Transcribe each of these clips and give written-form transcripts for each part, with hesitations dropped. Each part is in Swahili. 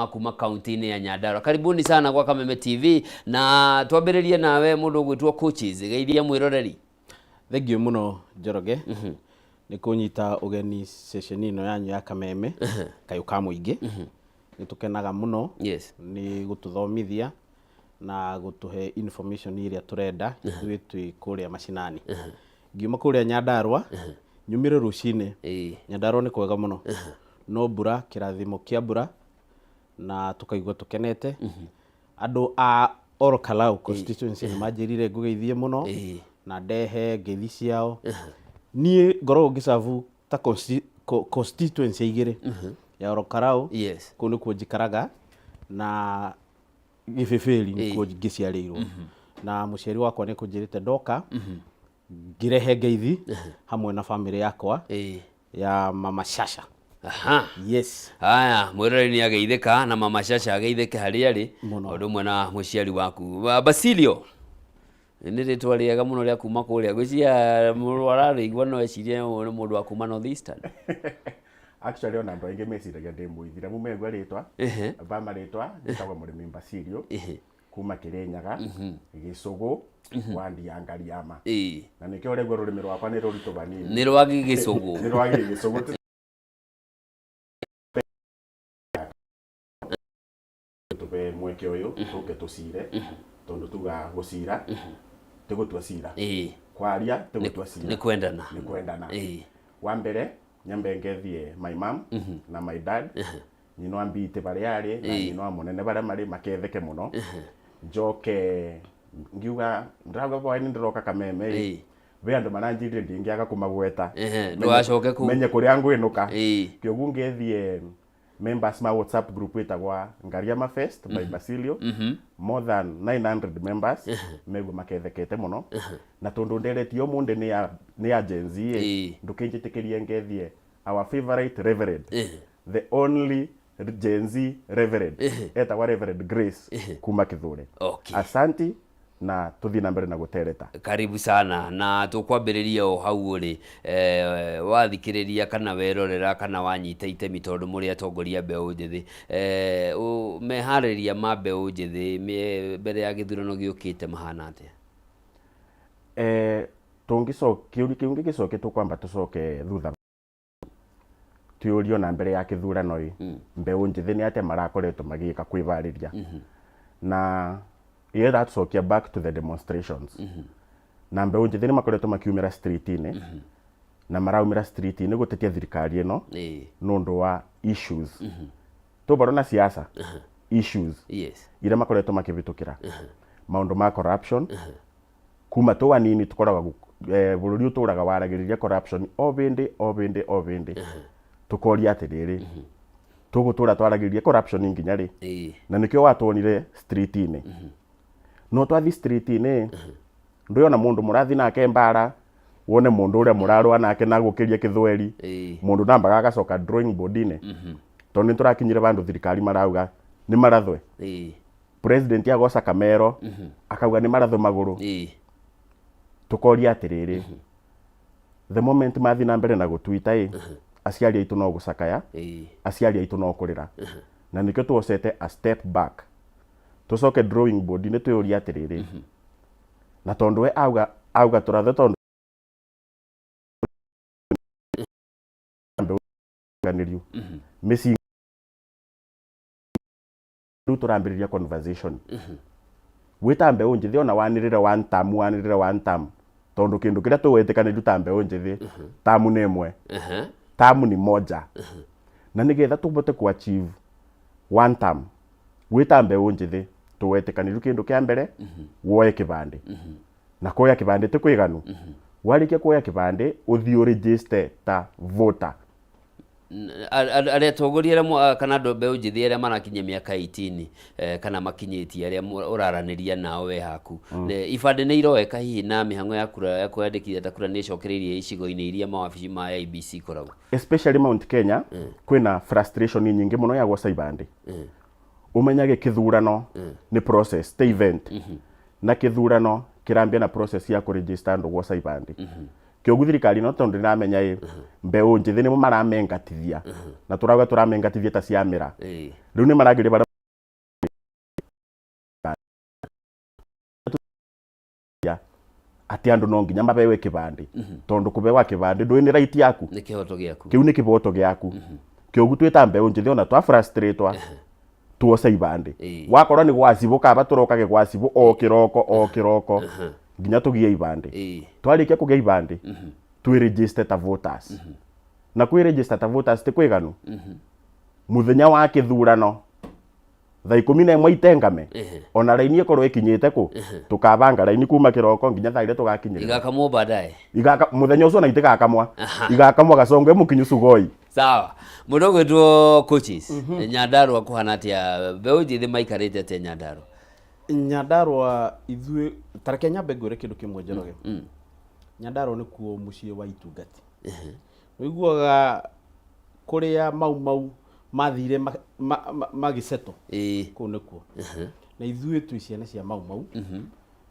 kuma kaunti-ini ya Nyandarua. Karibuni sana kwa Kameme TV na twambiririe nawe mundu gwitwo coaches geithia mwiroreri. Thengio muno Njoroge. Ni kunyita ugeni session ino yanyu ya Kameme kayo ka muingi. Ni tukenaga muno. Yes. Ni gututhomithia na gutuhe information iria turenda ithui kuria mashinani. Ngiuma kuria Nyandarua nyumire rucine. Nyandarua ni kwega muno. No mbura kirathimo kia mbura na tukaigua tukenete. Andu a Orokalau constituency ni majirire ngugeithie muno na ndehe ngeithi ciao. Nie ngoro ngisavu ta constituency igire ya Orokalau. Yes. Kuno ku njikaraga na gifefeli ni ku ngiciarirwo. Na muciari wakwa ni kunjirite ndoka ngirehe ngeithi hamwe na family yakwa ya Mama Shasha. Aha. Yes. Haya, mwiroreri ni ageithika na Mama Shasha ageithike hari ari undu mwe na muciari waku. Basilio. Ni ritwa riega muno ria kuma kuria gwiciria murwarari igwa no ecirie ni mundu wa kuma North Eastern. Actually ona andu aingi meciragia ndi muithira mumegwa ritwa bama ritwa nditagwa murimi Basilio kuma Kirinyaga Gicugu wandi ya Ngariama na nikio regwa rurimi rwakwa ni rurito banini ni rwagi Gicugu ni rwagi Gicugu tupe mweke uyu tuke tucire tondu tuga gucira tugutua cira kwaria tugutua cira ni kwendana wa mbere nyambe ngethie my mom na my dad nyino ambite bari ari na nyino munene bare mari maketheke muno njoke ngiuga ndaga boy ni ndiroka Kameme we andu maranjirire ndingiaga kumagweta ndwacoke ku menye kuri angu inuka kyo gungethie members ma WhatsApp group itagwa Ngariama Fest by Basilio more than 900 members mego makethekete muno na tondu nderetio munde ni ya Gen Z ndukinjitikirie ngethie our favorite reverend the only Gen Z reverend etagwa Reverend Grace kuma Kithure. Asanti na tuthi na mbere na gutereta. Karibu sana na tukwambiriria o hau uri wathikiriria kana werorera kana wanyita itemi tondu muri atongoria mbeũ njithi mehariria ma mbeũ njithi mbere ya githurano giukite mahana atia? Kiungi gicoke tukwamba tucoke thutha tuurio na mbere ya githurano mbeũ njithi ni atia marakoretwo magika kwivariria na that tucokia back to the demonstrations na mbeũ njithi ni makoretwo makiumira street-ini na maraumira street-ini gutetia thirikari ino nundu wa issues tubaro na siasa issues ira makoretwo makivitukira maundu ma corruption kuma to wanini tukoraga bururi uturaga waragiriria corruption o bindi tukoria atiriri tugutura twaragiriria corruption nginya ri na nikio watonire street-ini no twathi street-ini ndoyona mundu murathi nake mbara wone mundu uria murarwa nake na gukiria kithweri mundu nambaga agacoka drawing board-ini tondu turakinyire bandu thirikari marauga ni marathwe president agoca kamero akauga ni marathwe maguru tukoria atiriri the moment mathi na mbere na gutwita aciari aitu no gucakaya aciari aitu no kurira na nikio tuocete a step back tucoke drawing board ni tuyuria atiriri na tondu we auga turathe tondu nganirio missing turambiriria conversation wita mbeũ njithi ona wanirire one term tondu kindu kiria tuwetikana nduta mbeũ njithi tamu ni imwe tamu ni moja na nigetha tubote ku achieve one term wita mbeũ njithi tuwetikana kindu kia mbere woye kibande na koya kibande te kwiganu warikia koya kibande uthio register ta voter aria tongoria kana mbeũ njithi aria marakinyia miaka 18 kana makinyitie aria uraraniria nao we haku ibande ni iroeka hihi na mihango ya kura ya kwandikithia ta kura ni cokereirie icigo-ini iria mawabici ma IBC koragwo especially Mount Kenya kwina frustration nyingi muno ya gwa ibande umenyage kithurano ni process ta event na kithurano kirambia na process ya kuregister andu gwa ibande kiogu thirikari no tondu ndiramenya mbeu njithi ni maramengatithia na turauga turamengatithia ta ciamira riu ni maragire bara ati andu no nginya mabewe kibandi tondu kubewa kibandi ndui ni right yaku ni kihoto giaku kiu ni kihoto giaku kiogu twita mbeu njithi ona twa frustratwa tuosa ibandi wakorwo ni gwacibuka baturokage gwacibu o kiroko nginya tugie ibandi twarikia kugia ibandi twi register ta voters na kwi register ta voters ti kwiganu muthenya wa kithurano thaa 11 itengame ona raini ikorwo ikinyite ku tukabanga raini kuma kiroko nginya thaa ile tugakinyira igakamwo baadaye muthenya ucio na itikakamwa igakamwa gacongwe mukinyu sugoi sawa mudogo tu coaches Nyandarua kuhana atia mbeu njithi maikarite atia Nyandarua ithuĩ tareke nyambe ngwĩre kĩndũ kĩmwe Njoroge Nyandarua nĩ kuo mũciĩ wa itungati ũiguaga kũrĩa mau mathire magiceto kũu nĩkuo na ithuĩ twĩ ciana cia mau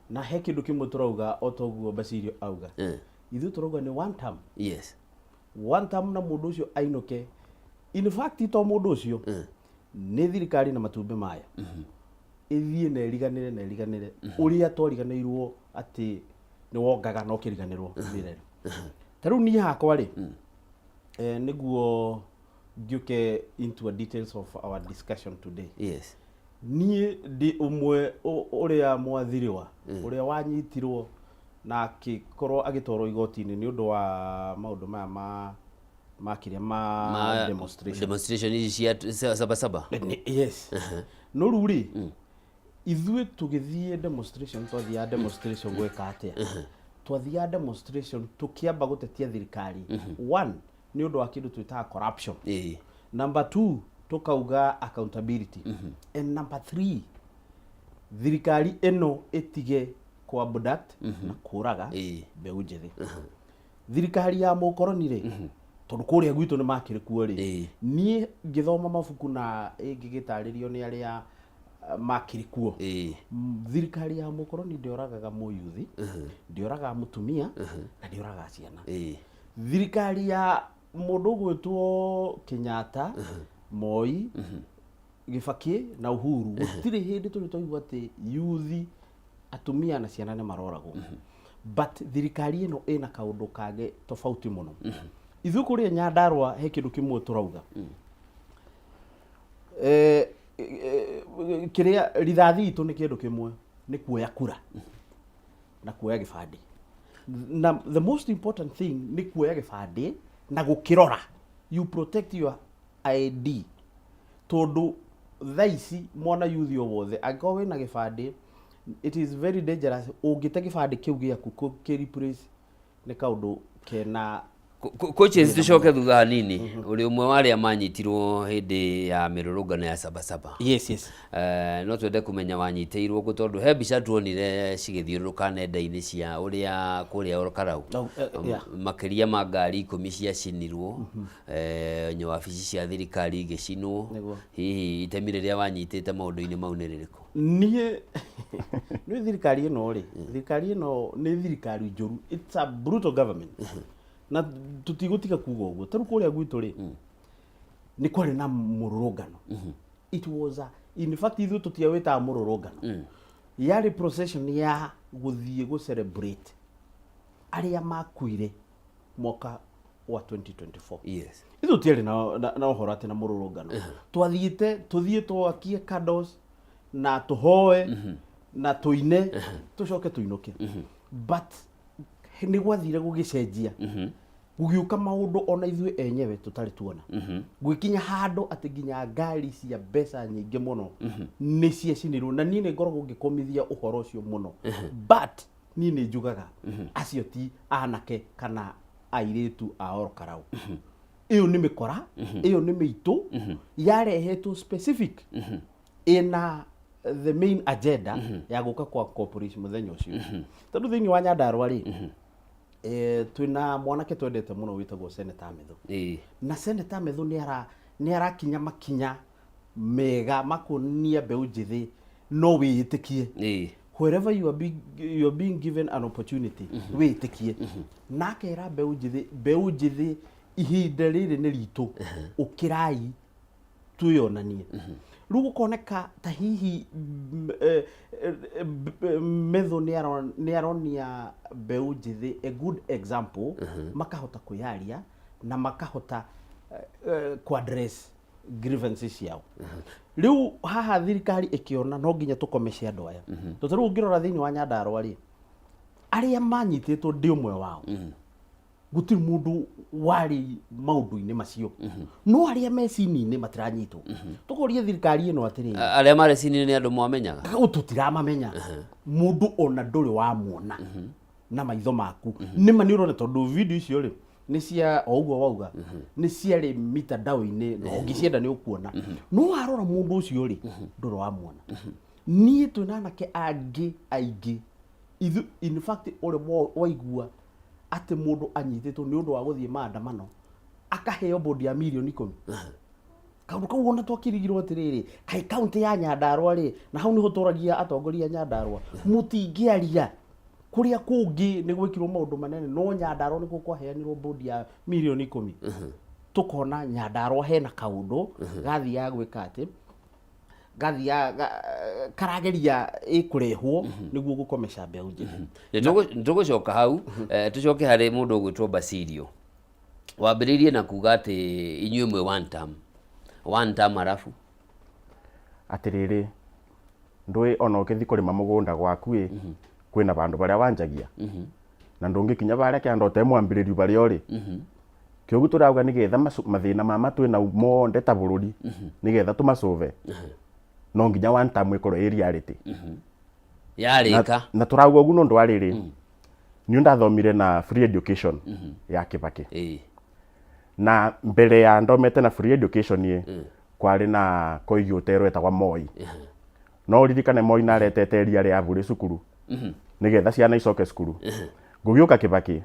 na he kĩndũ kĩmwe tũrauga o toguo Basirio auga ithuĩ tũrauga nĩ one term one term na mũndũ ũcio ainũke in fact to mũndũ ũcio nĩ thirikari na matumbĩ maya ithie na iriganire uria twariganirwo ati ni wongaga no kiriganirwo mirero taru ni hakwa ri niguo ngiuke into a details of our discussion today ni ndi umwe uria mwathiriwa uria wanyitirwo na akikorwo agitoro igoti-ini ni undu wa maundu maya makiria ma demonstration cia Sabasaba no ruri ithuĩ tũgĩthiĩ demonstration twathia demonstration gwĩka atia twathia demonstration tukiamba gutetia thirikari one ni undu wa kindu twitaga corruption number 2 tukauga accountability and number 3 thirikari eno itige kwa abduct na kuraga mbeu njithi thirikari ya mukoroni ri tondu kuria gwitu ni makire kuo ri nie ngithoma mabuku na ngigitaririo ni aria makiri kuo thirikari ya mukoroni ndioragaga muyuthi ndioraga mutumia na ndioraga ciana thirikari ya mundu gwitwo Kenyatta Moi Gibaki na Uhuru gutire hindi tuli toigwa ati yuthi atumia na ciana ni maroragwo but thirikari ino ina kaundu kage tofauti muno ithu kuria Nyandarua he kindu kimwe turauga kiria rithathi itu ni kindu kimwe ni kuoya kura na kuoya gibandi na the most important thing ni kuoya gibandi na gukirora you protect your ID tondu thaici mwana yuthi o wothe angĩkorwo wĩna gibandi it is very dangerous ungite gibandi kiu giaku ki replace ni kaundu kena coaches tucoke thutha hanini uri umwe wari amanyitirwo hindi ya mirurungano ya Sabasaba no twende kumenya wanyiteirwo ko tondu he mbica tuonire cigithiuruka nenda-ini cia uria kuria Orkarau makiria ma ngari 10 cia cinirwo nyo wabici cia thirikari gicinwo hihi itemi riria wanyitite maundu-ini mau ni ririku nie ni thirikari ino ni thirikari njuru it's a brutal government na tutigutiga kuga uguo taru kuria gwitu ri ni kwari na mururungano it was in fact ithu tutiawita mururungano yari procession ya guthie go celebrate aria makuire mwaka wa 2024 ithu tiari na uhoro ati na mururungano tuthie twakie candles na tuhoe na tuine tucoke tuinuke but ni gwathire gugicenjia gugiuka maundu ona ithuĩ enyewe tutari tuona gwikinya handu ati nginya ngari cia mbeca nyingi muno ni ciacinirwo na nie ni ngoragwo ngikomithia uhoro ucio muno but nie ni njugaga acio ti anake kana airitu a Orkarau iyo ni mikora iyo ni miito yarehetwo specific ina the main agenda ya guka kwa corporation muthenya ucio tondu thiini wa Nyandarua ri twina mwanake twendete muno witagwo Senator Methu na Senator Methu ni arakinya makinya mega makunia mbeu njithi no wiyitikie wherever you are being given an opportunity wĩtĩkie nake era mbeũ njĩthĩ ihinda rĩrĩ nĩ ritũ ũkĩrai twĩonanie rĩu gũkoneka ta hihi Metho nĩ aronia mbeũ njĩthĩ a good example makahota kwĩyaria na makahota kuaddress grievances ciao riu haha thirikari ikiona no nginya tukomeshe andũ aya to riu ngirora thiini wa Nyandarua ri aria manyitĩtwo ndi umwe wao gutiri mundu wari maundu-inĩ macio no aria mecini-inĩ matiranyitwo tukurie thirikari ĩno atĩrĩ aria mari cini nĩ andũ mwamenyaga tutiramamenya mundu ona ndũrĩ wa muona na maitho maku nĩma nĩ ũrona tondu video icio ri nĩ cia oguo wauga nĩ ciarĩ mitandao-inĩ no ngĩcienda nĩ ũkuona no arora mundu ũcio ri ndũrĩ wa muona niĩ twĩna anake angĩ aingĩ in fact ũrĩ waigua atĩ mundu anyitĩtwo nĩ ũndũ wa gũthiĩ maandamano akaheo bodi ya milioni 10 kaundu kau ona twakirigirwo atiriri kai kaunti ya Nyandarua ri na hau niho tũragia atongoria Nyandarua mutingĩaria kuria kungi ni gwikirwo maundu manene no Nyandarua ni gũkwaheanirwo bodi ya milioni 10 tukona Nyandarua hena kaundu gathia gwika ati gathia karageria ikurehwo niguo gukomesha mbeũ njĩthĩ nitugucoka hau tucoke hari mundu gwitwo Basilio wambiririe na kuga ati inyuĩ mwe one term arafu atiriri ndui ona ukithi kurima mugunda gwaku kwina bandu baria wanjagia na ndungikinya baria kiandote mwambiririo baria uri kiogu turauga nigetha mathina mama twina monde ta bururi nigetha tumasove no nginya one term ikorwo i reality yarika na turauga ugu nundu ariri ni ndathomire na free education ya Kibaki na mbere ya ndomete na free education kwari na koigi utero etagwa Moi no ririkane Moi na retete ria ria bure cukuru nigetha ciana icoke cukuru gugiuka Kibaki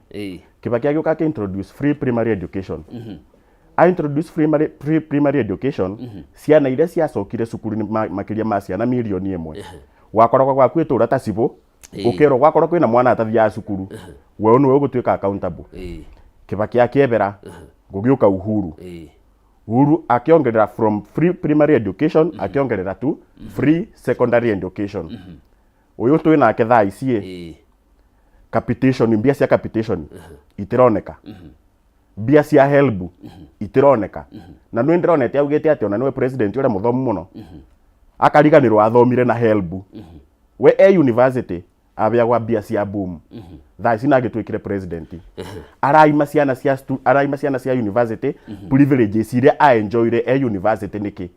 Kibaki agiuka ki introduce free primary education I introduce free primary education ciana iria ciacokire cukuru makiria ma ciana milioni 1 wakoragwa gwaku itura ta cibo ukero gwakorwo kwina mwana atathia cukuru we niwe ugutuika accountable Kibaki akiebera gugiuka Uhuru akiongerera from free primary education akiongerera to free secondary education uyu twina ake thaa ici capitation mbia cia capitation itironeka mbia cia HELB itironeka na nĩ ndironete augite ati ona niwe president ure muthomu muno akariganirwo athomire na HELB we university abiagwa mbia cia boom thaa ici nagitwikire president araima ciana cia university privileges iria enjoyire university niki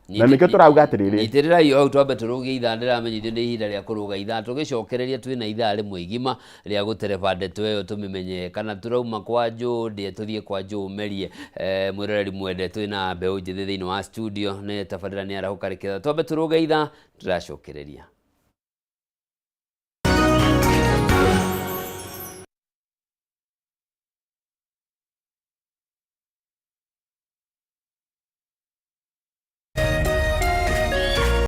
na nĩkĩo tũrauga atĩrĩrĩ itirira iyo au twambe turuge ithaa ndiramenyithio nĩ ihinda rĩa kuruga ithaa tugicokereria twina ithaa rĩmwe igima rĩa gũtereba ndeto ĩyo tumimenye kana turauma kwa Joe ndie tuthie kwa Joe Merie mwiroreri mwende twina mbeũ njĩthĩ thĩinĩ wa studio nĩ tabarĩra nĩ arahukarĩkĩra twambe turuge ithaa turacokereria